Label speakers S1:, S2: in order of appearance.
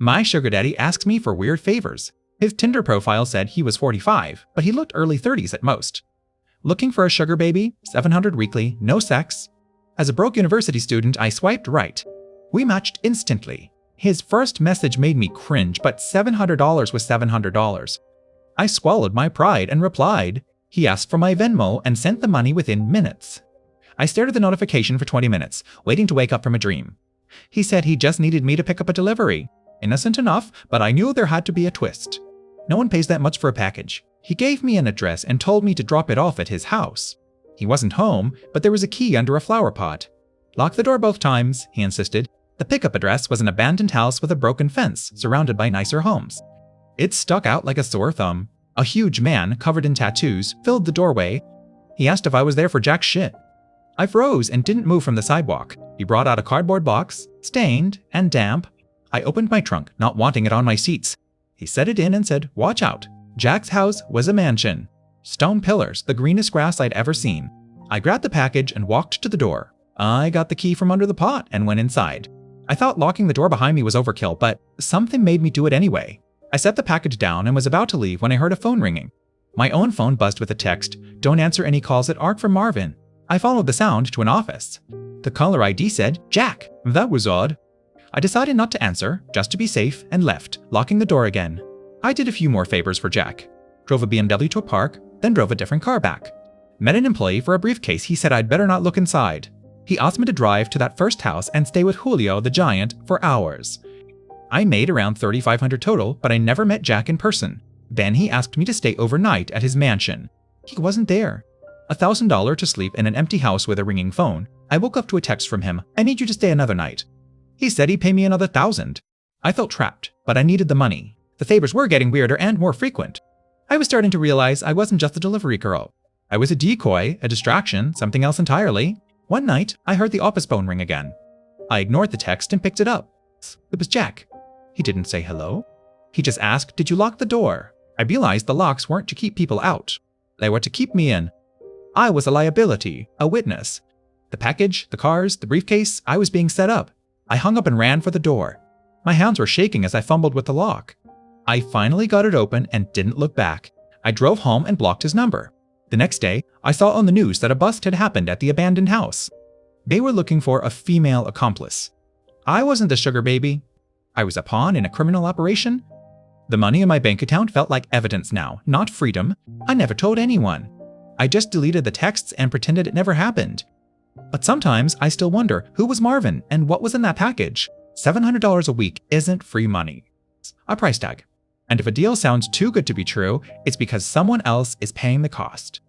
S1: My sugar daddy asks me for weird favors. His Tinder profile said he was 45, but he looked early 30s at most. Looking for a sugar baby, $700 weekly, no sex. As a broke university student, I swiped right. We matched instantly. His first message made me cringe, but $700 was $700. I swallowed my pride and replied. He asked for my Venmo and sent the money within minutes. I stared at the notification for 20 minutes, waiting to wake up from a dream. He said he just needed me to pick up a delivery. Innocent enough, but I knew there had to be a twist. No one pays that much for a package. He gave me an address and told me to drop it off at his house. He wasn't home, but there was a key under a flower pot. Lock the door both times, he insisted. The pickup address was an abandoned house with a broken fence, surrounded by nicer homes. It stuck out like a sore thumb. A huge man, covered in tattoos, filled the doorway. He asked if I was there for jack shit. I froze and didn't move from the sidewalk. He brought out a cardboard box, stained and damp. I opened my trunk, not wanting it on my seats. He set it in and said, "Watch out." Jack's house was a mansion. Stone pillars, the greenest grass I'd ever seen. I grabbed the package and walked to the door. I got the key from under the pot and went inside. I thought locking the door behind me was overkill, but something made me do it anyway. I set the package down and was about to leave when I heard a phone ringing. My own phone buzzed with a text, "Don't answer any calls that aren't from Marvin." I followed the sound to an office. The caller ID said, "Jack." That was odd. I decided not to answer, just to be safe, and left, locking the door again. I did a few more favors for Jack. Drove a BMW to a park, then drove a different car back. Met an employee for a briefcase. He said I'd better not look inside. He asked me to drive to that first house and stay with Julio the Giant for hours. I made around $3,500 total, but I never met Jack in person. Then he asked me to stay overnight at his mansion. He wasn't there. $1,000 to sleep in an empty house with a ringing phone. I woke up to a text from him, "I need you to stay another night." He said he'd pay me another $1,000. I felt trapped, but I needed the money. The favors were getting weirder and more frequent. I was starting to realize I wasn't just a delivery girl. I was a decoy, a distraction, something else entirely. One night, I heard the office phone ring again. I ignored the text and picked it up. It was Jack. He didn't say hello. He just asked, "Did you lock the door?" I realized the locks weren't to keep people out. They were to keep me in. I was a liability, a witness. The package, the cars, the briefcase, I was being set up. I hung up and ran for the door. My hands were shaking as I fumbled with the lock. I finally got it open and didn't look back. I drove home and blocked his number. The next day, I saw on the news that a bust had happened at the abandoned house. They were looking for a female accomplice. I wasn't the sugar baby. I was a pawn in a criminal operation. The money in my bank account felt like evidence now, not freedom. I never told anyone. I just deleted the texts and pretended it never happened. But sometimes I still wonder who was Marvin and what was in that package. $700 a week isn't free money. A price tag. And if a deal sounds too good to be true, it's because someone else is paying the cost.